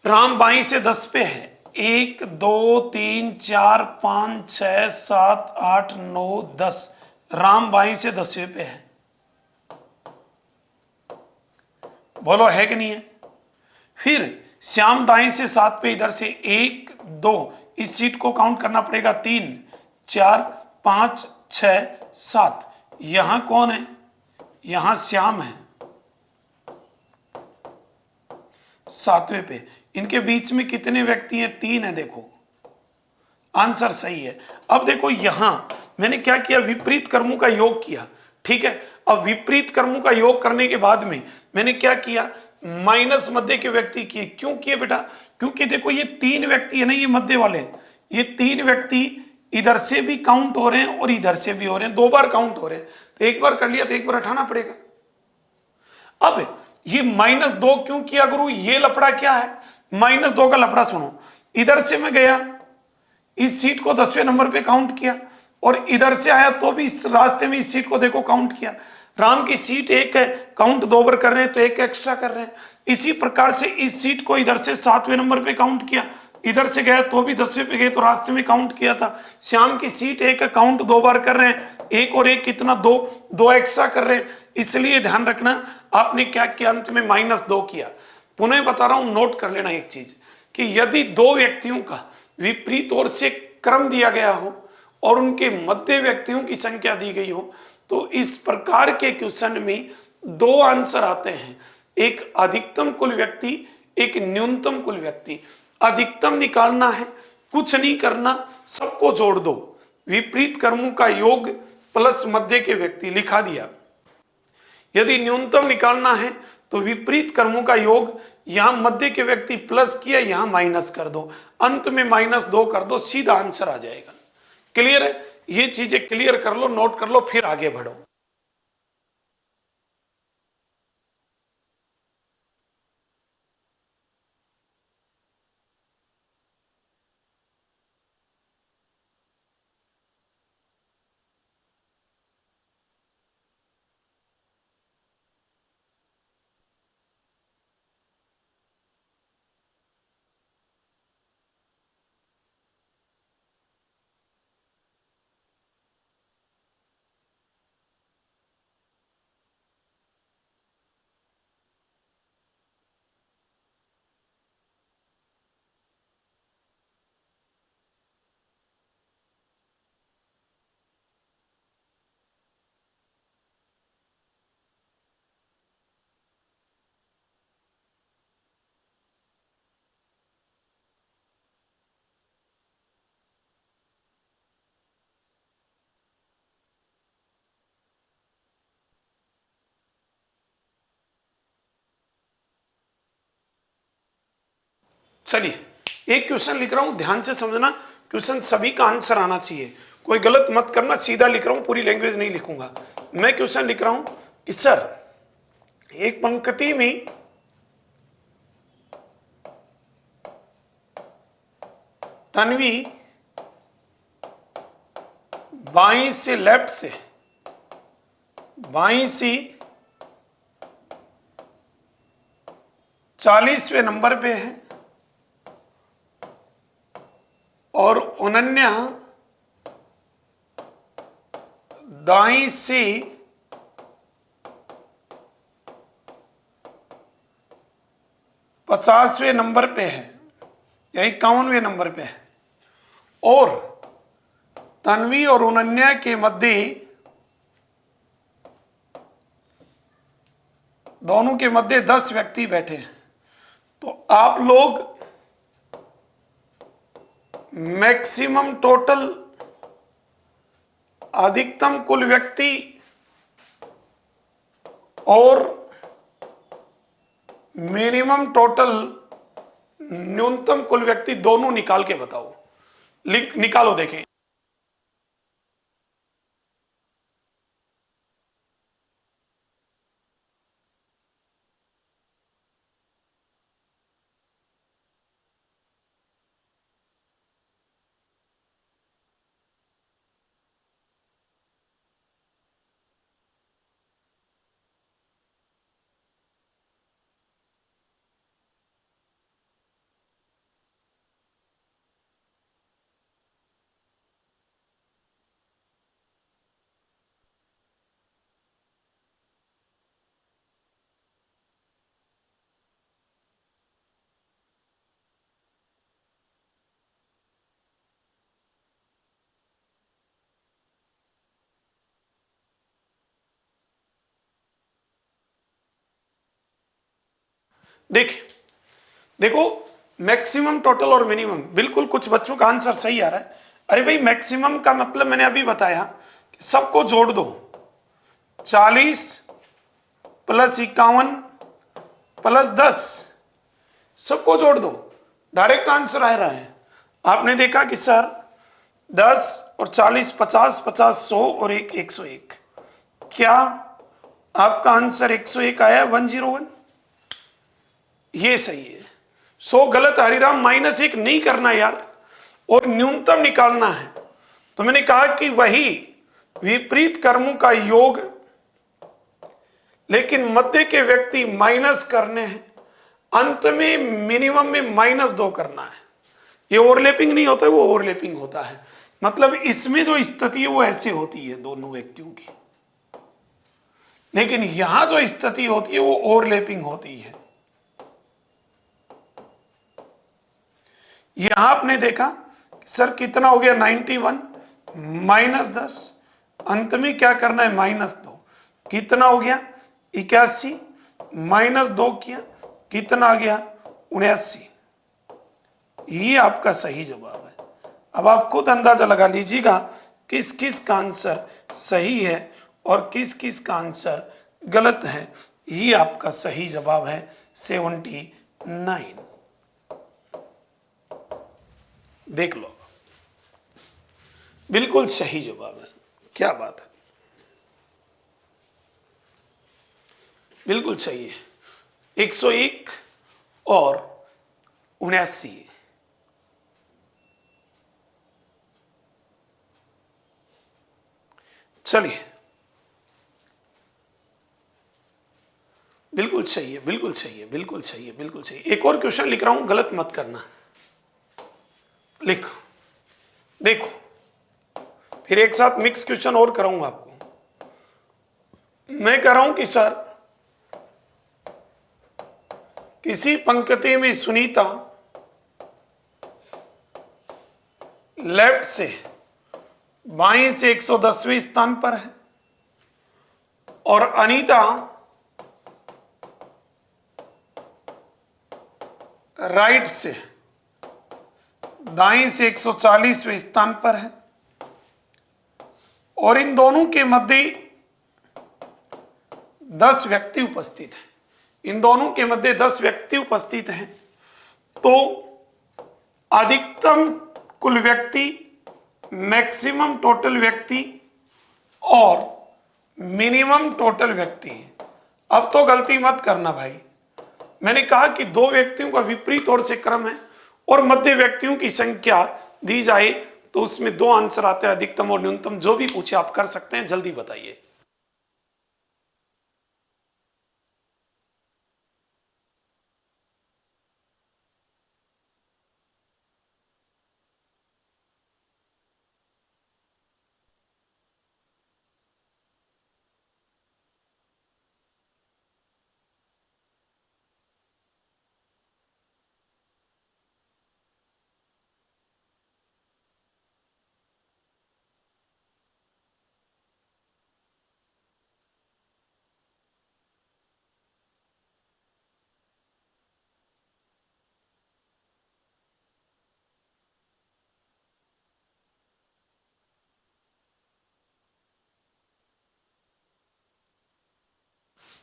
राम बाई से 10 पे है, 1 2 3 4 5 6 7 8 9 10, राम बाई से 10वें पे है। बोलो है कि नहीं है। फिर श्याम दाएं से 7 पे, इधर से 1 2, इस सीट को काउंट करना पड़ेगा, 3 4 5 6 7, यहां कौन है, यहां श्याम है 7वें पे। इनके बीच में कितने व्यक्ति हैं, 3 है। देखो आंसर सही है। अब देखो यहां मैंने क्या किया, विपरीत कर्मों का योग किया। ठीक है, अब विपरीत कर्मों का योग करने के बाद में मैंने क्या किया, माइनस मध्य के व्यक्ति किए। क्यों किए बेटा, क्योंकि देखो ये 3 व्यक्ति है ना, ये मध्य वाले, ये 3 व्यक्ति इधर से भी काउंट हो रहे हैं और इधर से भी हो रहे हैं, 2 बार काउंट हो रहे हैं, तो एक बार कर लिया तो एक बार हटाना पड़ेगा। अब ये -2 क्यों किया गुरु, ये लफड़ा क्या है, -2 का लफड़ा सुनो। इधर से मैं गया, इस सीट को 10वें नंबर पे काउंट किया, और इधर से आया तो भी इस रास्ते में इस सीट को देखो काउंट किया। राम की सीट 1 है, काउंट 2 बार कर रहे हैं तो 1 एक्स्ट्रा कर रहे हैं। इसी प्रकार से इस सीट को इधर से 7वें नंबर पे काउंट किया, इधर से गया तो भी 10वें पे गए तो रास्ते में काउंट किया था। श्याम की सीट 1 है, काउंट 2 बार कर रहे हैं, 1 और 1 कितना 2, 2 एक्स्ट्रा कर रहे हैं। इसलिए ध्यान रखना आपने क्या किया, अंत में -2 किया। पुनः बता रहा हूं, नोट कर लेना एक चीज, कि यदि 2 व्यक्तियों का विपरीत ओर से क्रम दिया गया हो और उनके मध्य व्यक्तियों की संख्या दी गई हो, तो इस प्रकार के क्वेश्चन में 2 आंसर आते हैं, एक अधिकतम कुल व्यक्ति, एक न्यूनतम कुल व्यक्ति। अधिकतम निकालना है, कुछ नहीं करना, सबको जोड़ दो, विपरीत कर्मों का योग प्लस मध्य के व्यक्ति, लिखा दिया। यदि न्यूनतम निकालना है तो विपरीत कर्मों का योग, यहां मध्य के व्यक्ति प्लस किया, यहां माइनस कर दो, अंत में -2 कर दो, सीधा आंसर आ जाएगा। क्लियर है, ये चीजें क्लियर कर लो, नोट कर लो, फिर आगे बढ़ो। चलिए एक क्वेश्चन लिख रहा हूं, ध्यान से समझना, क्वेश्चन सभी का आंसर आना चाहिए, कोई गलत मत करना, सीधा लिख रहा हूं, पूरी लैंग्वेज नहीं लिखूंगा। मैं क्वेश्चन लिख रहा हूं कि सर एक पंक्ति में तन्वी बाईं से लेफ्ट से, बाईं से 40वें नंबर पे है और अनन्या दाईं से 50वें नंबर पे है या 51वें नंबर पे है, और तन्वी और अनन्या के मध्य, दोनों के मध्य 10 व्यक्ति बैठे हैं। तो आप लोग मैक्सिमम टोटल, अधिकतम कुल व्यक्ति और मिनिमम टोटल, न्यूनतम कुल व्यक्ति, दोनों निकाल के बताओ। निकालो देखें। देखो मैक्सिमम, टोटल और मिनिमम, बिल्कुल कुछ बच्चों का आंसर सही आ रहा है। अरे भाई मैक्सिमम का मतलब मैंने अभी बताया कि सबको जोड़ दो, 40 प्लस 51 प्लस 10, सबको जोड़ दो, डायरेक्ट आंसर आ रहा है। आपने देखा कि सर 10 और 40 50, 50 100 और 1 101, क्या आपका आंसर 101 आया? 101, ये सही है। 100 गलत, हरिराम -1 नहीं करना यार, और न्यूनतम निकालना है। तो मैंने कहा कि वही विपरीत कर्मों का योग, लेकिन मध्य के व्यक्ति माइनस करने हैं, अंत में मिनिमम में -2 करना है। ये ओवरलैपिंग नहीं होता है, वो ओवरलैपिंग होता है। मतलब इसमें जो स्थिति है वो ऐसे होती है दोनों व्यक्तियों की, लेकिन यहां जो स्थिति होती है वो ओवरलैपिंग होती है। यहां आपने देखा सर कितना हो गया? 91 -10, अंत में क्या करना है? -2, कितना हो गया? 81, -2 किया, कितना आ गया? 79। ये आपका सही जवाब है। अब आप खुद अंदाजा लगा लीजिएगा किस किस का आंसर सही है और किस किस का आंसर गलत है। ये आपका सही जवाब है 79। देख लो, बिल्कुल सही जवाब है। क्या बात है, बिल्कुल सही है। 101 और 79। चलिए, बिल्कुल सही है, बिल्कुल सही है, बिल्कुल सही है, बिल्कुल सही है। एक और क्वेश्चन लिख रहा हूं, गलत मत करना। लिखो, देखो, फिर एक साथ मिक्स क्वेश्चन और कराऊंगा आपको। मैं कह रहा हूं कि सर किसी पंक्ति में सुनीता लेफ्ट से बाईं से 110वें स्थान पर है और अनीता राइट से दाईं से 140वें स्थान पर है, और इन दोनों के मध्य 10 व्यक्ति उपस्थित हैं। इन दोनों के मध्य 10 व्यक्ति उपस्थित हैं। तो अधिकतम कुल व्यक्ति, मैक्सिमम टोटल व्यक्ति और मिनिमम टोटल व्यक्ति। अब तो गलती मत करना भाई, मैंने कहा कि दो व्यक्तियों का विपरीत ओर से क्रम है और मध्य व्यक्तियों की संख्या दी जाए तो उसमें दो आंसर आते हैं, अधिकतम और न्यूनतम। जो भी पूछे आप कर सकते हैं, जल्दी बताइए।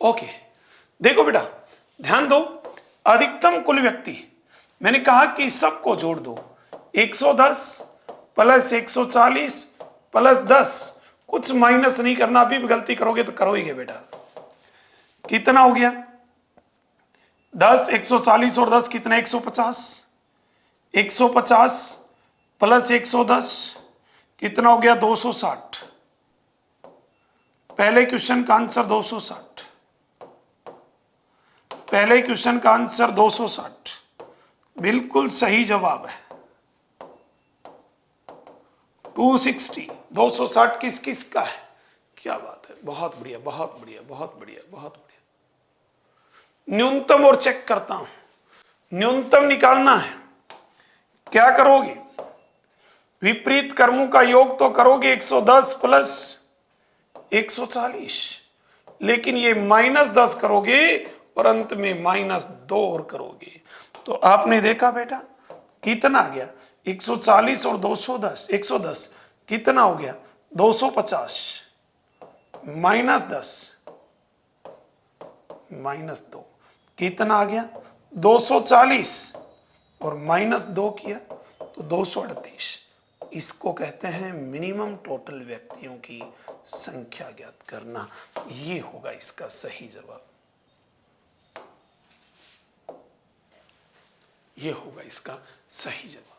ओके, देखो बेटा, ध्यान दो। अधिकतम कुल व्यक्ति, मैंने कहा कि सबको जोड़ दो। 110 प्लस 140 प्लस 10, कुछ माइनस नहीं करना। अभी भी गलती करोगे तो करोगे बेटा। कितना हो गया? 10, 140 और 10 कितना? 150। 150 प्लस 110 कितना हो गया? 260। पहले क्वेश्चन का आंसर 260। पहले क्वेश्चन का आंसर 260 बिल्कुल सही जवाब है। 260, 260 किस किस का है? क्या बात है, बहुत बढ़िया, बहुत बढ़िया, बहुत बढ़िया, बहुत बढ़िया। न्यूनतम और चेक करता हूं, न्यूनतम निकालना है। क्या करोगे? विपरीत क्रमों का योग तो करोगे 110 प्लस 140, लेकिन ये -10 करोगे और अंत में -2 और करोगे। तो आपने देखा बेटा कितना आ गया? 140 और 210, 110 कितना हो गया? 250 -10 -2 कितना आ गया? 240 और -2 किया तो 238। इसको कहते हैं मिनिमम टोटल व्यक्तियों की संख्या ज्ञात करना। ये होगा इसका सही जवाब, ये होगा इसका सही जवाब।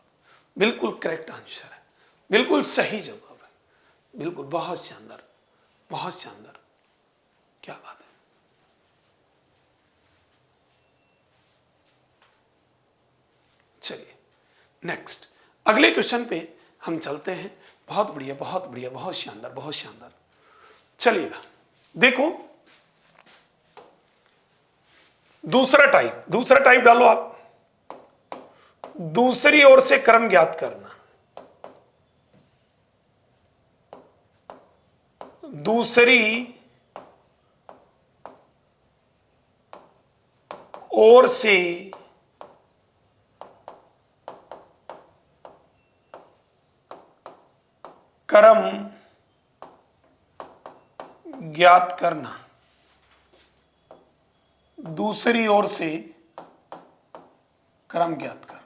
बिल्कुल करेक्ट आंसर है, बिल्कुल सही जवाब है, बिल्कुल। बहुत शानदार, बहुत शानदार, क्या बात है। चलिए नेक्स्ट, अगले क्वेश्चन पे हम चलते हैं। बहुत बढ़िया, बहुत बढ़िया, बहुत शानदार, बहुत शानदार। चलिएगा, देखो दूसरा टाइप डालो आप। दूसरी ओर से क्रम ज्ञात करना। दूसरी ओर से क्रम ज्ञात करना। दूसरी ओर से क्रम ज्ञात करना।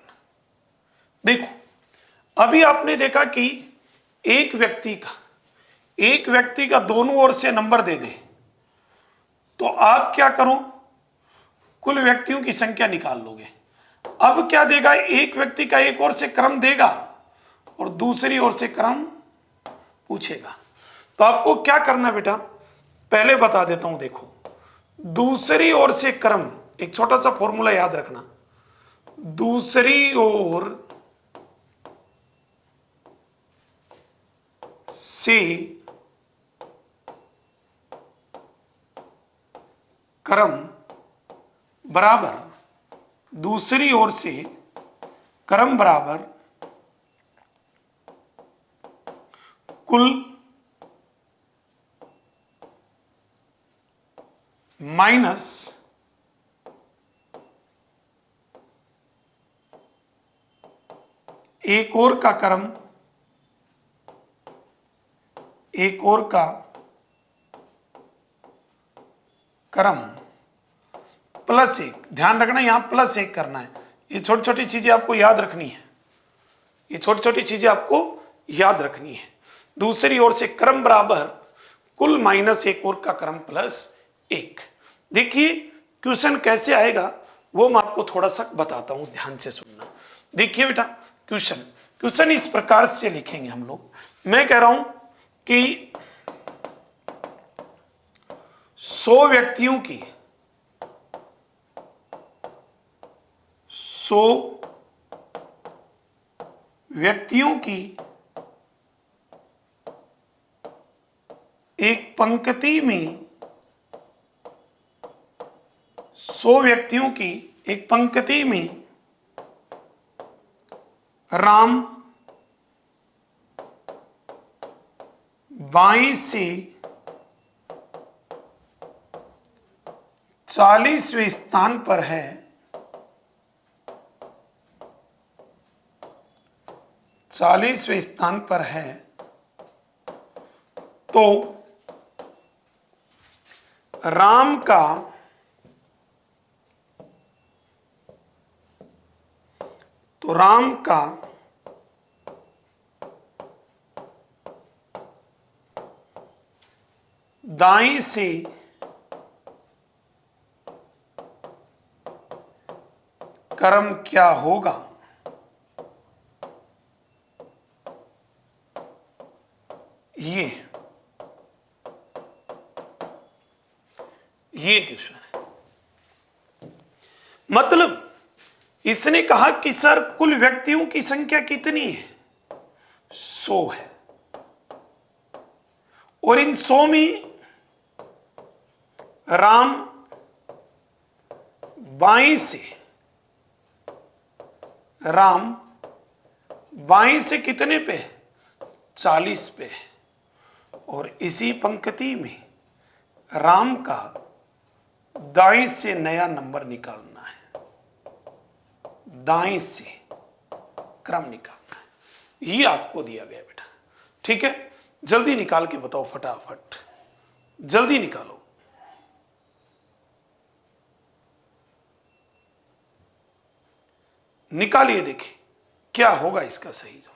देखो अभी आपने देखा कि एक व्यक्ति का दोनों ओर से नंबर दे दे तो आप क्या करो? कुल व्यक्तियों की संख्या निकाल लोगे। अब क्या देगा? एक व्यक्ति का एक ओर से क्रम देगा और दूसरी ओर से क्रम पूछेगा। तो आपको क्या करना बेटा, पहले बता देता हूं। देखो दूसरी ओर से क्रम, एक छोटा सा फॉर्मूला याद रखना। दूसरी ओर से क्रम बराबर, दूसरी ओर से क्रम बराबर कुल माइनस एक और का क्रम, एक और का क्रम +1। ध्यान रखना यहां +1 करना है। ये छोटी छोटी चीजें आपको याद रखनी है। ये छोटी छोटी चीजें आपको याद रखनी है। दूसरी ओर से क्रम बराबर कुल माइनस एक और का क्रम प्लस एक। देखिए क्वेश्चन कैसे आएगा वो मैं आपको थोड़ा सा बताता हूं, ध्यान से सुनना। देखिए बेटा क्वेश्चन इस प्रकार से लिखेंगे हम लोग। मैं कह रहा हूं कि 100 व्यक्तियों की 100 व्यक्तियों की एक पंक्ति में 100 व्यक्तियों की एक पंक्ति में राम बाईं से 40वें स्थान पर है, 40वें स्थान पर है, तो राम का दाईं से कर्म क्या होगा। ये क्वेश्चन है। मतलब इसने कहा कि सर कुल व्यक्तियों की संख्या कितनी है, 100 है, और इन 100 में राम बाईं से कितने पे, 40 पे, और इसी पंक्ति में राम का दाईं से नया नंबर निकालना है, दाईं से क्रम निकालना है। ये आपको दिया गया बेटा, ठीक है। जल्दी निकाल के बताओ, फटाफट जल्दी निकालो। निकालिए, देखिए क्या होगा इसका सही जवाब।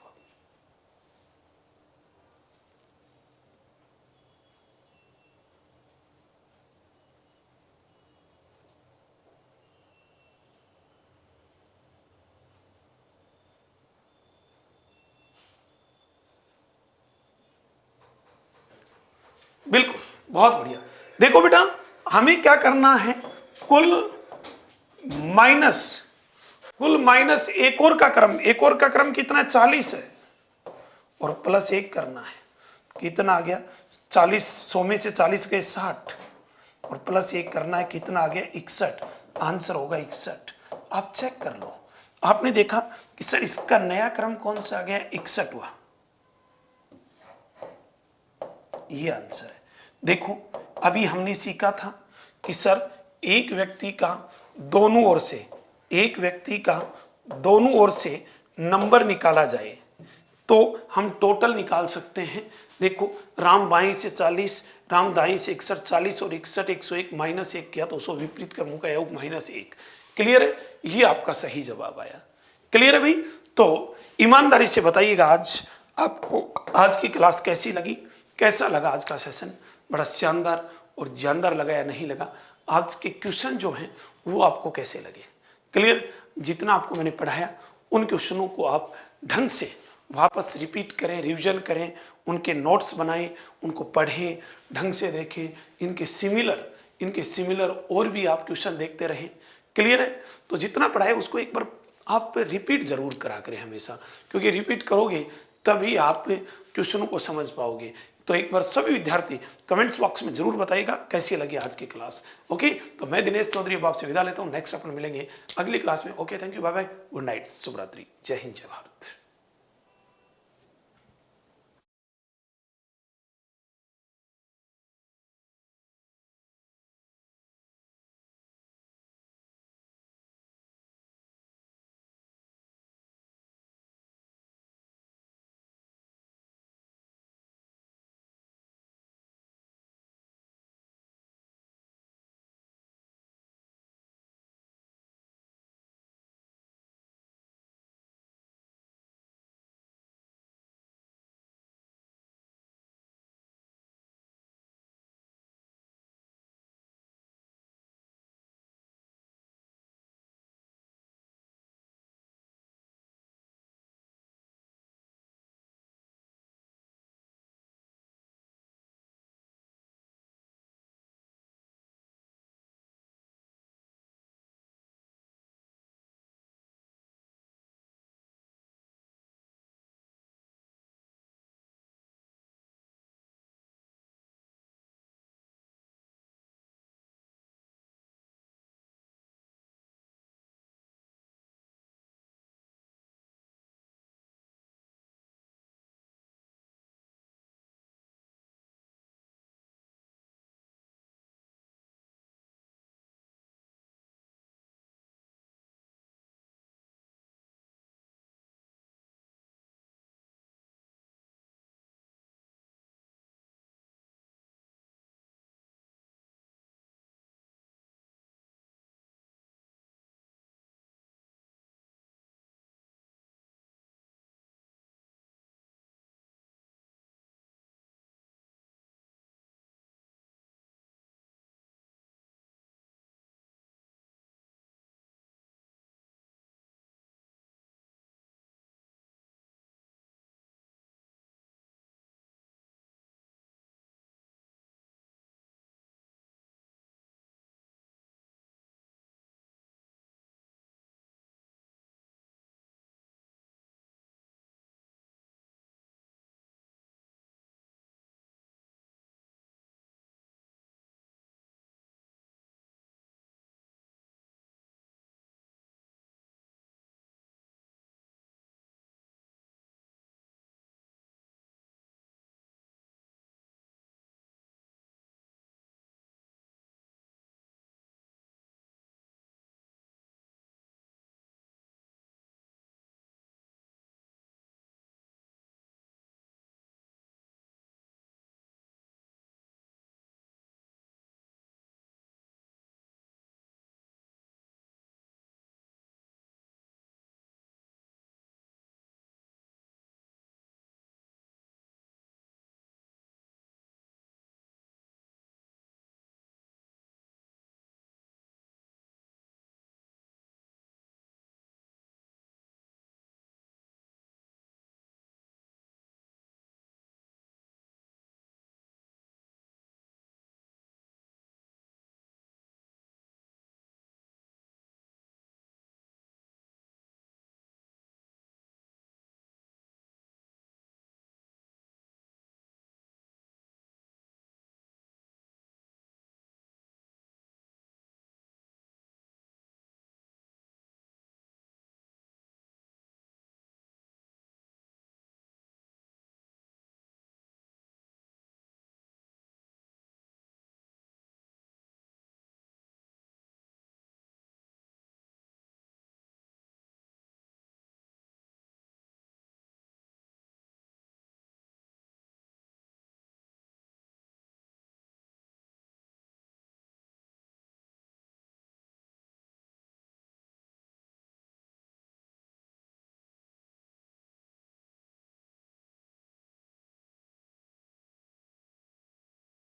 बिल्कुल, बहुत बढ़िया। देखो बेटा हमें क्या करना है, कुल माइनस एक और का क्रम कितना है, 40 है, और प्लस 1 करना है, कितना आ गया 40, 100 में से 40 गए 60, और प्लस 1 करना है, कितना आ गया 61, आंसर होगा 61। आप चेक कर लो, आपने देखा कि सर इसका नया क्रम कौन सा आ गया, 61वां, ये आंसर है। देखो अभी हमने सीखा था कि सर एक व्यक्ति का दोनों ओर से नंबर निकाला जाए तो हम टोटल निकाल सकते हैं। देखो राम बाईं से 40, राम दाईं से 61, 40 और 61, 101 माइनस 1 किया तो 100 विपरीत क्रमों का योग -1। क्लियर है, ये आपका सही जवाब आया। क्लियर है भाई। तो ईमानदारी से बताइएगा आज आपको आज की क्लास कैसी लगी, कैसा लगा आज का सेशन, बड़ा शानदार और जानदार लगा या नहीं लगा, आज के क्वेश्चन जो हैं वो आपको कैसे लगे। क्लियर, जितना आपको मैंने पढ़ाया उन क्वेश्चनों को आप ढंग से वापस रिपीट करें, रिवीजन करें, उनके नोट्स बनाएं, उनको पढ़ें, ढंग से देखें, इनके सिमिलर और भी आप क्वेश्चन देखते रहें। क्लियर है। तो जितना पढ़ाए उसको एक बार आप रिपीट जरूर करा करें हमेशा, क्योंकि रिपीट करोगे तभी आप क्वेश्चनों को समझ पाओगे। तो एक बार सभी विद्यार्थी कमेंट्स बॉक्स में जरूर बताइएगा कैसी लगी आज की क्लास। ओके, तो मैं दिनेश चौधरी अब आपसे विदा लेता हूँ, नेक्स्ट अपन मिलेंगे अगली क्लास में। Okay, thank you, bye bye, good night, शुभ रात्रि, जय हिंद, जय भारत।